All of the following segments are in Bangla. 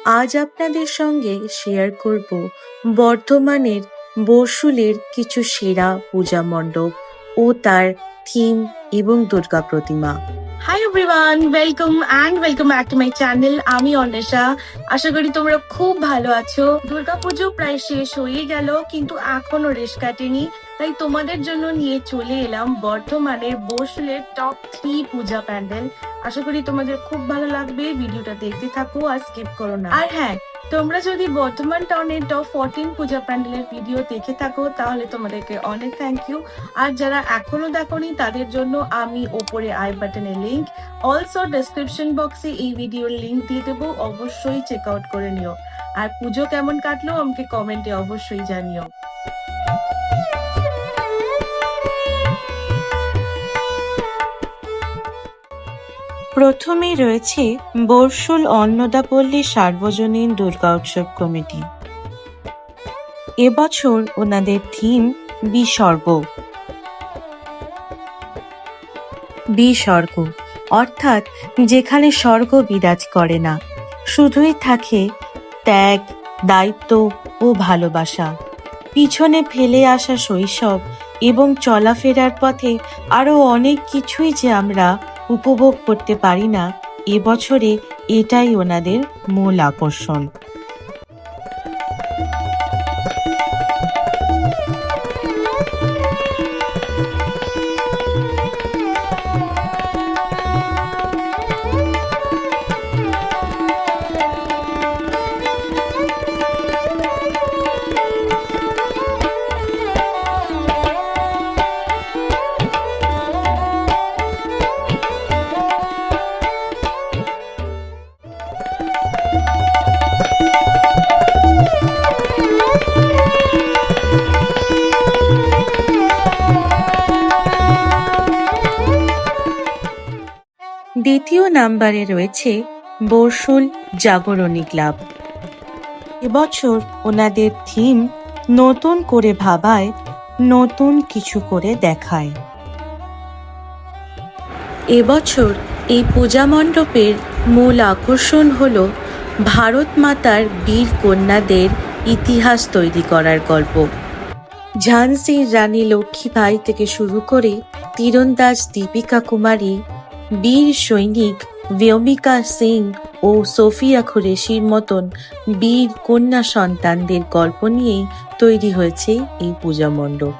আজ আপনাদের সঙ্গে শেয়ার করব বর্ধমানের বর্ষুলের কিছু সেরা পূজা মণ্ডপ ও তার থিম এবং দুর্গা প্রতিমা। Hi everyone, welcome back to my channel. আমি অন্বেষা। আশা করি তোমরা খুব ভালো আছো। দুর্গাপুজো প্রায় শেষ হয়ে গেল, কিন্তু এখনো রেশ কাটেনি। তাই তোমাদের জন্য নিয়ে চলে এলাম বর্ধমানের বর্ষুলের টপ 3 পূজা প্যান্ডেল। আশা করি তোমাদের খুব ভালো লাগবে। ভিডিওটা দেখতে থাকো আর স্কিপ করো না। আর হ্যাঁ, তোমরা যদি বর্ধমান টাউনের টপ 14 পূজা প্যান্ডেলের ভিডিও দেখে থাকো তাহলে তোমাদেরকে অনেক থ্যাংক ইউ। আর যারা এখনো দেখোনি তাদের জন্য আমি ওপরে আই বাটনে লিংক, অলসো ডেসক্রিপশন বক্সে এই ভিডিওর লিংক দিয়ে দেবো, অবশ্যই চেক আউট করে নিও। আর পুজো কেমন কাটলো আমাকে কমেন্টে অবশ্যই জানিও। প্রথমে রয়েছে বর্ষুল অন্নদাপল্লী সার্বজনীন দুর্গা উৎসব কমিটি। এবছর ওনাদের থিম বিসর্গ। বিসর্গ অর্থাৎ যেখানে স্বর্গ বিরাজ করে না, শুধুই থাকে ত্যাগ, দায়িত্ব ও ভালোবাসা। পিছনে ফেলে আসা শৈশব এবং চলাফেরার পথে আরো অনেক কিছুই যে আমরা উপভোগ করতে পারি না, এবছরে এটাই ওনাদের মূল আকর্ষণ। দ্বিতীয় নাম্বারে রয়েছে বর্ষুল জাগরণী ক্লাব। এবছর ওনাদের থিম নতুন করে ভাবায়, নতুন কিছু করে দেখায়। এবছর এই পূজা মণ্ডপের মূল আকর্ষণ হল ভারত মাতার বীর কন্যাদের ইতিহাস তৈরি করার গল্প। ঝান্সির রানী লক্ষ্মীবাই থেকে শুরু করে তীরন্দাজ দীপিকা কুমারী, বীর সৈনিক ভ্যোমিকা সিং ও সোফিয়া কুরেশির মতন বীর কন্যা সন্তানদের গল্প নিয়েই তৈরি হয়েছে এই পূজা মণ্ডপ।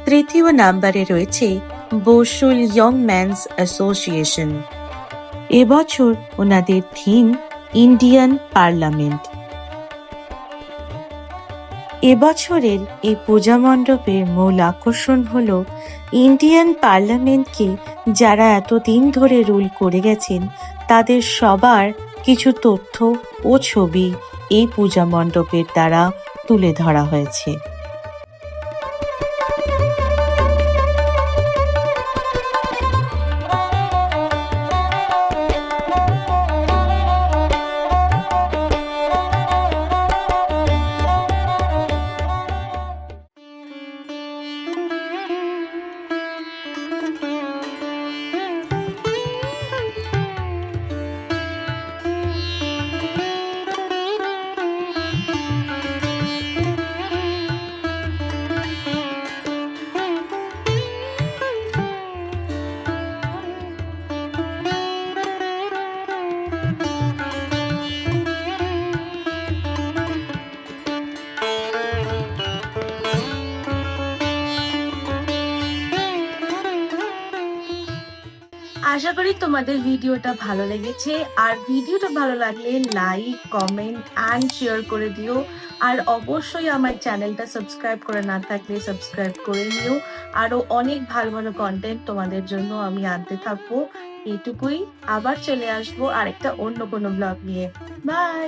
তৃতীয় নাম্বারে রয়েছে বর্ষুল ইয়ং ম্যানস অ্যাসোসিয়েশন। এবছর ওনাদের থিম ইন্ডিয়ান পার্লামেন্ট। এবছরের এই পূজা মণ্ডপের মূল আকর্ষণ হল ইন্ডিয়ান পার্লামেন্টকে যারা এতদিন ধরে রুল করে গেছেন তাদের সবার কিছু তথ্য ও ছবি এই পূজা মণ্ডপের দ্বারা তুলে ধরা হয়েছে। আশা করি তোমাদের ভিডিওটা ভালো লেগেছে। আর ভিডিওটা ভালো লাগলে লাইক, কমেন্ট অ্যান্ড শেয়ার করে দিও। আর অবশ্যই আমার চ্যানেলটা সাবস্ক্রাইব করে না থাকলে সাবস্ক্রাইব করে নিও। আরো অনেক ভালো ভালো কন্টেন্ট তোমাদের জন্য আমি আনতে থাকবো। এইটুকুই, আবার চলে আসবো আরেকটা অন্য কোনো ব্লগ নিয়ে। বাই।